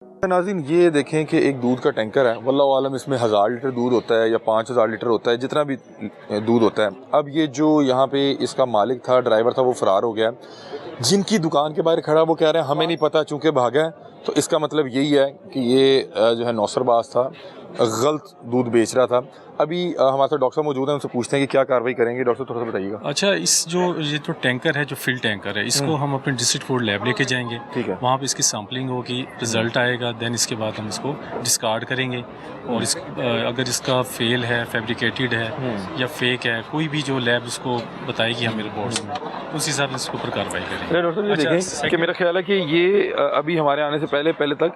नाज़रीन ये देखें कि एक दूध का टैंकर है, वल्लाहु आलम इसमें 1000 लीटर दूध होता है या 5000 लीटर होता है, जितना भी दूध होता है। अब ये जो यहाँ पे इसका मालिक था, ड्राइवर था, वो फ़रार हो गया। जिनकी दुकान के बाहर खड़ा वो कह रहे हैं हमें नहीं पता चूँकि भागा है, तो इसका मतलब यही है कि ये जो है नौसरबाज था, गलत दूध बेच रहा था। अभी हमारे साथ डॉक्टर साहब मौजूद हैं, उनसे पूछते हैं कि क्या कार्रवाई करेंगे। डॉक्टर साहब थोड़ा सा बताइएगा। अच्छा, ये जो टैंकर है, जो फिल टैंकर है, इसको हम अपने डिस्ट्रिक्ट फूड लैब लेके जाएंगे। ठीक है। वहाँ पे इसकी सैम्पलिंग होगी, रिजल्ट आएगा, देन इसके बाद हम इसको डिस्कार्ड करेंगे। और अगर इसका फेल है, फैब्रिकेटेड है या फेक है, कोई भी जो लैब उसको बताएगी हमें रिपोर्ट्स में, उस हिसाब से इसके ऊपर कार्रवाई करेंगे। डॉक्टर साहब ये देखें कि मेरा ख्याल है कि ये अभी हमारे आने से पहले तक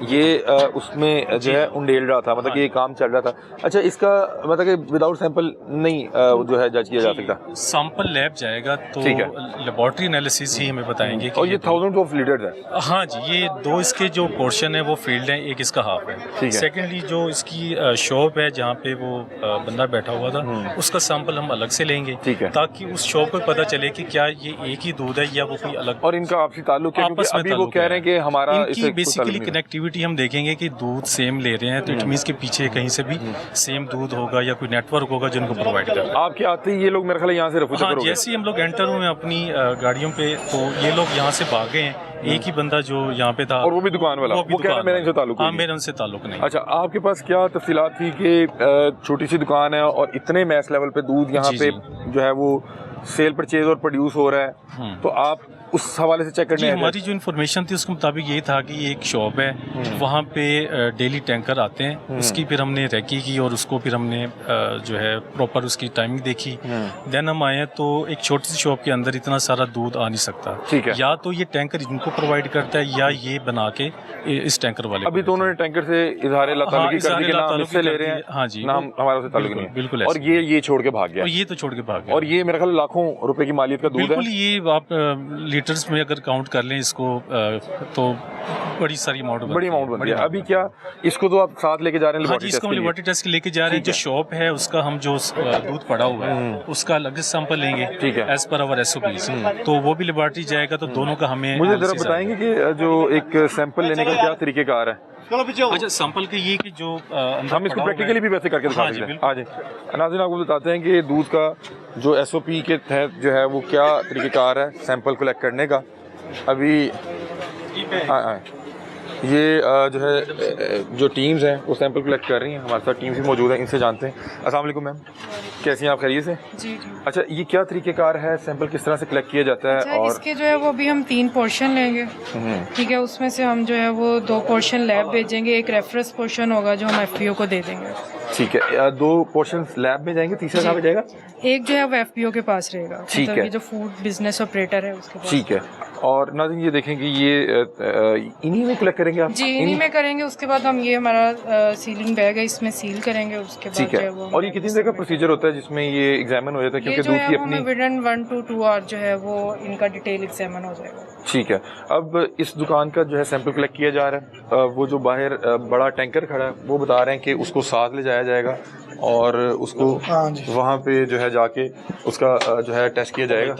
ये उसमें जो है उंडेल रहा था, मतलब कि ये काम चल रहा था। अच्छा, इसका मतलब कि विदाउट सैंपल नहीं जो है जज किया जा सकता। सैंपल लैब जाएगा तो लेबोरेटरी एनालिसिस ही हमें बताएंगे। और ये थाउजेंड ऑफ लीटर्स है। हाँ जी, ये दो इसके जो पोर्शन है वो फील्ड है, एक इसका हाफ है। सेकेंडली जो इसकी शॉप है जहाँ पे वो बंदा बैठा हुआ था, उसका सैंपल हम अलग से लेंगे, ताकि उस शॉप पर पता चले कि क्या ये एक ही दूध है या वो कोई अलग। और इनका आपसी ताल्लुक है, क्योंकि अभी वो कह रहे हैं कि हमारा इनकी बेसिकली कनेक्टिविटी हम देखेंगे कि दूध सेम ले रहे हैं, तो इट मींस के पीछे कहीं से भी सेम दूध होगा या कोई नेटवर्क होगा जिनको प्रोवाइड कर। आपके आते ही ये लोग मेरे ख्याल यहाँ से रफू चक्कर हो गए। जैसे ही हम लोग एंटर हुए अपनी गाड़ियों पे, तो ये लोग यहाँ से भागे हैं। एक ही बंदा जो यहाँ पे था, और वो भी दुकान वाला, वो कह रहा है मेरा इनसे ताल्लुक नहीं। मेरा उनसे ताल्लुक नहीं। अच्छा, आपके पास क्या तफसीलात थी कि छोटी सी दुकान है और इतने मैस लेवल पे दूध यहाँ पे जो है वो सेल परचेज और प्रोड्यूस हो रहा है, तो आप उस हवाले से चेक करने हमारी जो इन्फॉर्मेशन थी उसके मुताबिक ये था कि ये एक शॉप है, वहाँ पे डेली टैंकर आते हैं। उसकी फिर हमने रैकी की और उसको फिर हमने जो है प्रॉपर उसकी टाइमिंग देखी। देन हम आए तो एक छोटी सी शॉप के अंदर इतना सारा दूध आ नहीं सकता। ठीक है। या तो ये टैंकर इनको प्रोवाइड करता है या ये बना के इस टैंकर वाले। अभी तो उन्होंने टैंकर से इजहार ताल्लुकी कर दी कि नाम इससे ले रहे हैं। हाँ जी, नाम हमारा उससे ताल्लुक नहीं। बिल्कुल। और ये छोड़ के भाग गया। ये तो छोड़ के भाग गया। और ये मेरे ख्याल लाखों रुपए की मालियत का दूध है। बिल्कुल, ये आप लीटर्स में अगर काउंट कर लें इसको तो बड़ी सारी अमाउंट बनती है। अभी क्या इसको तो आप साथ लेके जा रहे हैं? हाँ जी, इसको हम लेबोरेटरी टेस्ट के लेके जा रहे हैं। जो शॉप है उसका हम जो दूध पड़ा हुआ है उसका अलग से सैंपल लेंगे, ठीक है, एज पर आवर SOPs। तो वो भी लेबोरेटरी जाएगा, तो दोनों का हमें। मुझे जरा बताएंगे कि जो एक सैंपल लेने का क्या तरीकेकार है? अच्छा, सैंपल के ये कि जो हम इसको प्रैक्टिकली भी वैसे करके दिखा सकते हैं। आज नाज़रीन आपको बताते हैं कि दूध का जो SOP के तहत जो है वो क्या तरीकेकार है सैंपल कलेक्ट करने का। अभी ये जो है जो टीम्स हैं वो सैंपल कलेक्ट कर रही हैं। हमारे साथ टीम्स भी मौजूद हैं, इनसे जानते हैं। अस्सलाम वालेकुम मैम, कैसी हैं आप? खैरियत से? जी जी। अच्छा, ये क्या तरीकेकार है, सैंपल किस तरह से कलेक्ट किया जाता है? अच्छा, और इसके जो है वो भी हम 3 पोर्शन लेंगे, ठीक है। उसमें से हम जो है वो 2 पोर्शन लैब भेजेंगे, एक रेफरेंस पोर्शन होगा जो हम FPO को दे देंगे। ठीक है, 2 पोर्शन लैब में जाएंगे, तीसरा कहाँ पे जाएगा? एक जो है वो FPO के पास रहेगा, ठीक है, ये जो फूड बिजनेस ऑपरेटर है उसके पास। ठीक है। और नाज़रीन ये देखें कि ये इन्हीं में कलेक्ट करेंगे आप? जी, इन्हीं में करेंगे। उसके बाद हम ये हमारा सीलिंग बैग है, इसमें सील करेंगे। उसके बाद ठीक है। और ये कितनी देर का प्रोसीजर होता है जिसमें ये एग्जामिन हो जाता है? क्योंकि दूध की अपनी विदिन 1 to 2 आवर जो है वो इनका डिटेल एग्जामिन हो जाएगा। ठीक है। अब इस दुकान का जो है सैंपल कलेक्ट किया जा रहा है। वो जो बाहर बड़ा टैंकर खड़ा है वो बता रहे हैं कि उसको साथ ले जाया जाएगा और उसको वहाँ पे जो है जाके उसका जो है टेस्ट किया जाएगा।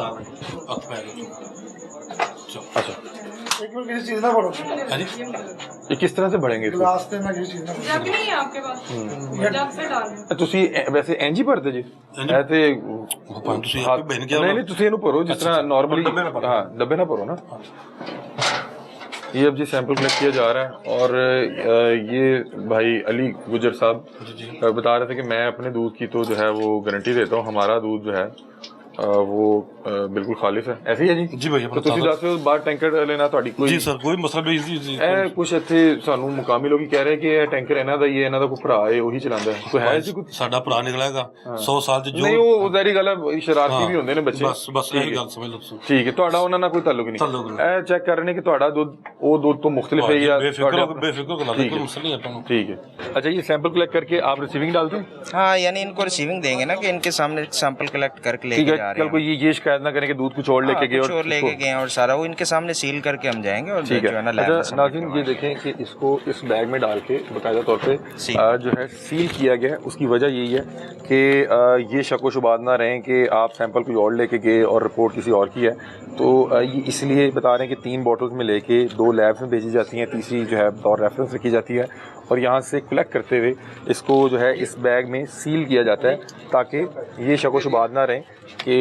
अच्छा, किसी चीज ना पड़ो। ये किस तरह से बढ़ेंगे? रास्ते में किसी चीज ना जग नहीं है आपके पास, जग से डालें। ਤੁਸੀਂ ਵੈਸੇ ਇੰਜ ਹੀ ਭਰਦੇ ਜੀ ਐ ਤੇ ਤੁਸੀਂ ਆਪੇ ਬਹਿਨ ਗਿਆ नहीं ਤੁਸੀਂ ਇਹਨੂੰ ਭਰੋ जिस तरह नॉर्मली। हाँ, डब्बे ना भरो ना। ये अब जी सैंपल कलेक्ट किया जा रहा है और ये भाई अली गुजर साहब बता रहे थे कि मैं अपने दूध की तो जो है वो गारंटी देता हूँ, हमारा दूध जो है वो बिल्कुल खालिस है। ऐसे ही है जी? जी भैया। तो ਤੁਸੀਂ ਦੱਸ ਦਿਓ ਬਾਹਰ ਟੈਂਕਰ ਲੈਣਾ ਤੁਹਾਡੀ ਕੋਈ? ਜੀ ਸਰ, ਕੋਈ ਮਸਲਾ ਨਹੀਂ ਜੀ। ਇਹ ਕੁਛ ਇੱਥੇ ਸਾਨੂੰ ਮੁਕਾਮੀ ਲੋਕੀ ਕਹਿ ਰਹੇ ਕਿ ਇਹ ਟੈਂਕਰ ਇਹਨਾਂ ਦਾ ਹੀ ਹੈ, ਇਹਨਾਂ ਦਾ ਕੋਈ ਭਰਾ ਹੈ ਉਹੀ ਚਲਾਉਂਦਾ ਹੈ। ਕੋਈ ਹੈ ਜੀ ਕੋਈ? ਸਾਡਾ ਭਰਾ ਨਿਕਲਿਆਗਾ 100 ਸਾਲ ਚ ਜੋ ਨਹੀਂ, ਉਹ ਜ਼ਾਰੀ ਗੱਲ ਹੈ, ਸ਼ਰਾਰਤੀ ਵੀ ਹੁੰਦੇ ਨੇ ਬੱਚੇ। ਬਸ ਇਹ ਗੱਲ ਸਮਝ ਲਓ। ਠੀਕ ਹੈ, ਤੁਹਾਡਾ ਉਹਨਾਂ ਨਾਲ ਕੋਈ ਤਾਲੁਕ ਨਹੀਂ। ਇਹ ਚੈੱਕ ਕਰ ਰਹੇ ਨੇ ਕਿ ਤੁਹਾਡਾ ਦੁੱਧ ਉਹ ਦੁੱਧ ਤੋਂ मुख्तलिफ है या बेफिक्र कोई मसला नहीं है। ठीक है। अच्छा, ये सैंपल कलेक्ट करके आप रिसीविंग डालते हैं? हाँ, यानी इनको रिसीविंग देंगे ना कि इनके सामने सैंपल कलेक्ट करके लेके जा रहे हैं। कल कोई ये शिकायत ना करें कि दूध कुछ और लेके गए और लेके गए और सारा वो इनके सामने सील करके हम जाएंगे और ठीक जो है ना लैब में। नाज़रीन ये देखें कि इसको इस बैग में डाल के बाकायदा तौर पे जो है सील किया गया है। उसकी वजह यही है कि ये शक व शुबात ना रहें कि आप सैंपल कोई और लेके गए और रिपोर्ट किसी और की है। तो ये इसलिए बता रहे हैं कि 3 बॉटल्स में लेके 2 लैब्स में भेजी जाती हैं, तीसरी जो है और रेफरेंस रखी जाती है और यहाँ से कलेक्ट करते हुए इसको जो है इस बैग में सील किया जाता है ताकि ये शक व शुबात ना रहें कि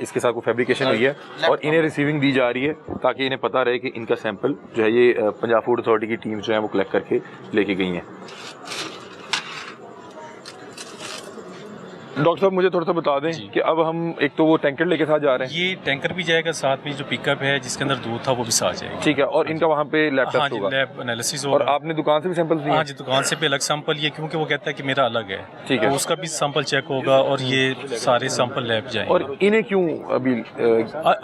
इसके साथ कोई फैब्रिकेशन हुई है और इन्हें रिसीविंग दी जा रही है ताकि इन्हें पता रहे कि इनका सैंपल जो है ये पंजाब फूड अथॉरिटी की टीम जो है वो कलेक्ट करके लेके गई हैं। डॉक्टर साहब मुझे थोड़ा सा बता दें कि अब हम एक तो वो टैंकर लेके साथ जा रहे हैं, ये टैंकर भी जाएगा, साथ में जो पिकअप है जिसके अंदर दूध था वो भी साथ जाएगा। ठीक है, और इनका वहाँ पे लैब हाँ टेस्ट जी, होगा लैब एनालिसिस और होगा। आपने दुकान से भी सैंपल दिए? हाँ जी, दुकान से भी अलग सैंपल, ये क्योंकि वो कहता है कि मेरा अलग है, ठीक है, तो उसका भी सैंपल चेक होगा और ये सारे सैंपल लैब जाएंगे। और इन्हें क्यों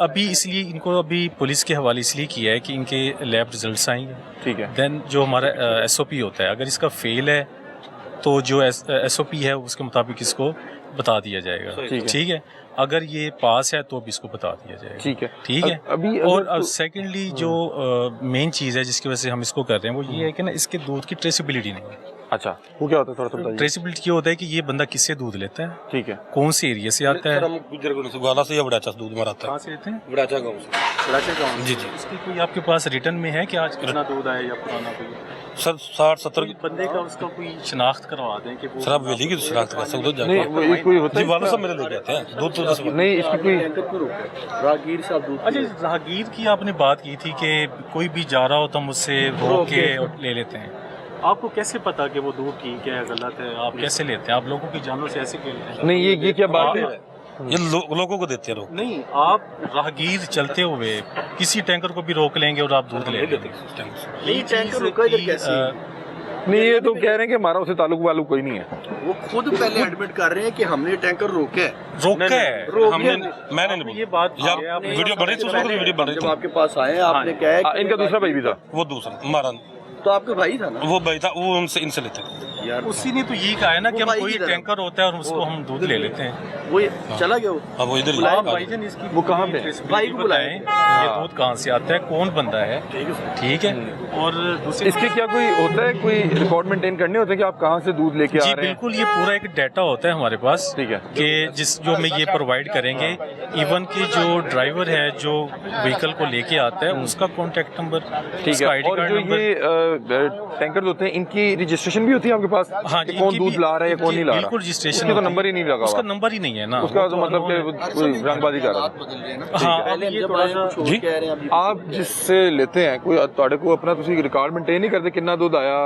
अभी इसलिए इनको अभी पुलिस के हवाले इसलिए किया है कि इनके लैब रिजल्ट्स आएंगे, ठीक है, देन जो हमारा SOP होता है, अगर इसका फेल है तो जो SOP है उसके मुताबिक इसको बता दिया जाएगा। ठीक है, अगर ये पास है तो भी इसको बता दिया जाएगा। ठीक है। अभी और अब सेकेंडली जो मेन चीज़ है जिसकी वजह से हम इसको कर रहे हैं वो ये है कि ना इसके दूध की ट्रेसिबिलिटी नहीं है। अच्छा, वो क्या होता है थोड़ा सा बताइए। ट्रेसिबिलिटी ये होता है कि ये बंदा किससे दूध लेता है, ठीक है, कौन से एरिया से आता है। हम गुजर को से ग्वाला से या बड़ाचा से दूध हमारा आता कहाँ से लेते हैं? है, बड़ाचा गांव से। बड़ाचा गाँव। जी जी इसकी कोई आपके पास रिटर्न में है कि आज कितना दूध आया या पुराना कोई सर 60-70 बंदे का उसका कोई शनाख्त करवा दें कि वो सर आप वेली की शनाख्त कर सकते हो नहीं जाके। वो ये कोई होता जी है वाला सब मेरे लेके आते हैं दूध तो 10 नहीं इसकी कोई राहगीर साहब दूध। अच्छा, राहगीर की आपने बात की थी कि कोई भी जा रहा हो तो हम उससे रोक के ले लेते हैं। आपको कैसे पता कि वो दूध ठीक है गलत है? आप कैसे लेते हैं? आप लोगों की जानों से ऐसे खेलते हैं? नहीं ये क्या बात है? ये लोगों को देते हैं लोग। नहीं, आप राहगीर चलते हुए किसी टैंकर को भी रोक लेंगे और आप दूध ले लेंगे। नहीं, टैंकर रुका इधर कैसे? नहीं ये तो कह रहे हैं कि हमारा उससे ताल्लुक वालुक कोई नहीं है। वो खुद पहले एडमिट कर रहे हैं कि हमने टैंकर रोका है। रोका है हमने, मैंने नहीं ये बात जब वीडियो बन रही थी, उसमें वीडियो बन रही जब थी, आपके पास आए आपने क्या है कि इनका दूसरा भाई भी था, वो दूसरा हमारा तो आपका भाई था ना वो भाई था, वो उनसे इनसे लेते थे यार। उसी ने तो यही कहा है ना कि वो हम भाई कोई की तरह। टैंकर होता है और उसको हम दूध ले लेते हैं। वो चला गया वो। अब वो इधर ही आप आ गए। भाईजान इसकी वो कहाँ पे? भाई को बुलाएं। ये दूध कहाँ से आता है, कौन बंदा है, ठीक है। और दूसरी इसके क्या कोई होता है, कोई रिकॉर्ड मेंटेन करने होते हैं कि आप कहाँ से दूध लेके आ जी रहे हैं? बिल्कुल, ये पूरा एक डाटा होता है हमारे पास, ठीक है, कि जो में ये प्रोवाइड करेंगे। इवन कि जो ड्राइवर है जो व्हीकल को लेके आता है उसका कॉन्टैक्ट नंबर, ठीक उसका है। आईडी और कार्ड जो नंबर। ये टैंकर होते हैं इनकी रजिस्ट्रेशन भी होती है आपके पास? हाँ कि जी, कौन इनकी दूध भी- ला रहा है या कौन नहीं ला रहा? बिल्कुल रजिस्ट्रेशन उसका तो होती है। नंबर ही नहीं लगा उसका हुआ। नंबर ही नहीं है ना, उसका वो तो तो मतलब unknown कि कोई रंगबाजी कर रहा है। बदल रहे हैं ना। हाँ, पहले हम ये जब थोड़ा आए सा कुछ और कह रहे हैं अभी। आप जिससे लेते हैं कोई ਤੁਹਾਡੇ को अपना ਤੁਸੀਂ रिकॉर्ड मेंटेन नहीं करते कितना दूध आया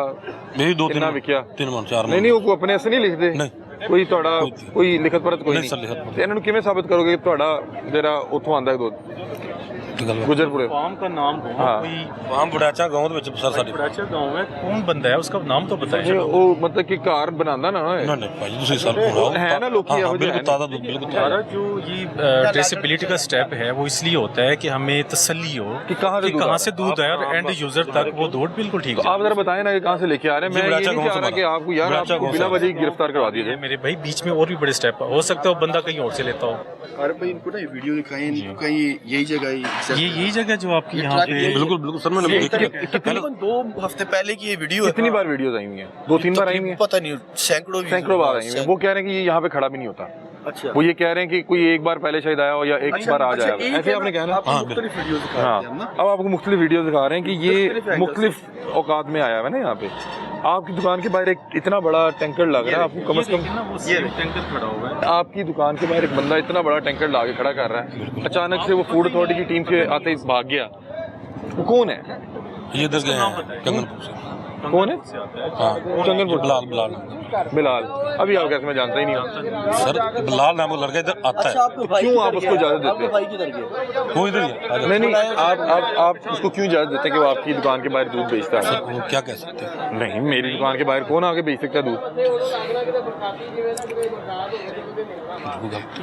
मेरी 2-3 कितना विकिਆ? 3 मन 4 नहीं नहीं वो अपने ऐसे नहीं लिखते नहीं। ਕੋਈ ਤੁਹਾਡਾ ਕੋਈ ਲਿਖਤ ਪੜਤ ਕੋਈ ਨਹੀਂ ਨਹੀਂ ਸਰ, ਲਿਖਤ ਪੜਤ। ਤੇ ਇਹਨਾਂ ਨੂੰ ਕਿਵੇਂ ਸਾਬਤ ਕਰੋਗੇ ਕਿ ਤੁਹਾਡਾ ਜਿਹੜਾ ਉੱਥੋਂ ਆਂਦਾ ਹੈ ਦੁੱਧ गुजरपुरे? फार्म का नाम हो हाँ। कोई हम बड़ाचा गांव ਦੇ ਵਿੱਚ ਸਰ ਸਾਡੇ बड़ाचा गाँव है, कौन बंदा है उसका नाम तो बताएं। ਨਹੀਂ ਉਹ मतलब कि ਕਾਰ ਬਣਾਉਂਦਾ ਨਾ ਨਹੀਂ ਨਹੀਂ ਭਾਈ ਤੁਸੀਂ ਸਰ ਕੋਲ ਹੈ ਨਾ ਲੋਕੀ ਇਹੋ ਜਿਹੇ ਬਿਲਕੁਲ ਹੈ ਤਾਜ਼ਾ ਦੁੱਧ ਬਿਲकुल ताज़ा। हमारा जो ये ट्रेसेबिलिटी का स्टेप है वो इसलिए होता है कि हमें तसल्ली हो कि कहाँ से दूध कहाँ आ से दूध आया और एंड यूजर तक वो दूध बिल्कुल ठीक तो आप जरा बताएं ना कि कहाँ से लेके आ रहे हैं। मैं ये बड़ाचा नहीं गाँव चाह से रहा कि बना। आपको यार बड़ाचा आपको गाँव बिना से। वजह गिरफ्तार करवा दिया है। जाए। मेरे भाई बीच में और भी बड़े स्टेप हो सकता है वो बंदा कहीं और से लेता हो। अरे भाई इनको ना ये वीडियो दिखाएं, इनको कहीं यही जगह ही ये यही जगह जो आपकी यहाँ पे बिल्कुल बिल्कुल सर मैंने देखी है। तकरीबन 2 हफ्ते पहले की ये वीडियो है। कितनी बार वीडियोस आई हुई हैं? 2-3 बार आई हुई हैं? पता नहीं, सैकड़ों सैकड़ों बार आई हुई हैं। वो कह रहे हैं कि ये यहाँ पे खड़ा भी नहीं होता। अच्छा वो ये कह रहे हैं कि कोई एक बार पहले शायद आया हो या एक बार आ जाएगा, एक ऐसे आपने कहना। आपको मुख्तलिफ वीडियो दिखा हाँ, रहे हैं हम ना। अब आपको मुख्तलिफ वीडियो दिखा रहे हैं कि ये मुख्तलिफ angles मुख्तलिफ औकात में आया है ना यहाँ पे। आपकी दुकान के बाहर एक इतना बड़ा टैंकर लग रहा है, आपको कम से कम ना वो सेम टैंकर खड़ा हुआ है। आपकी दुकान के बाहर एक बंदा इतना बड़ा टैंकर ला के खड़ा कर रहा है, अचानक से वो फूड अथॉरिटी की टीम के आते ही भाग गया। वो कौन है? ये इधर गए हैं कंगनपुर से। कौन है? हाँ कंगनपुर? बिलाल बिलाल बिलाल। अभी आप कैसे मैं जानता ही नहीं हूँ। सर बिलाल नाम का लड़का इधर आता अच्छा है, आपको भाई क्यों किधर आप उसको गया? इजाजत देते आपके हैं? भाई किधर गया? वो इधर ही है। आ जाओ। नहीं नहीं आप उसको क्यों इजाजत देते हैं कि वो आपकी दुकान के बाहर दूध बेचता है? वो क्या कह सकते हैं? नहीं, मेरी दुकान के बाहर कौन आके बेच सकता है दूध? गलत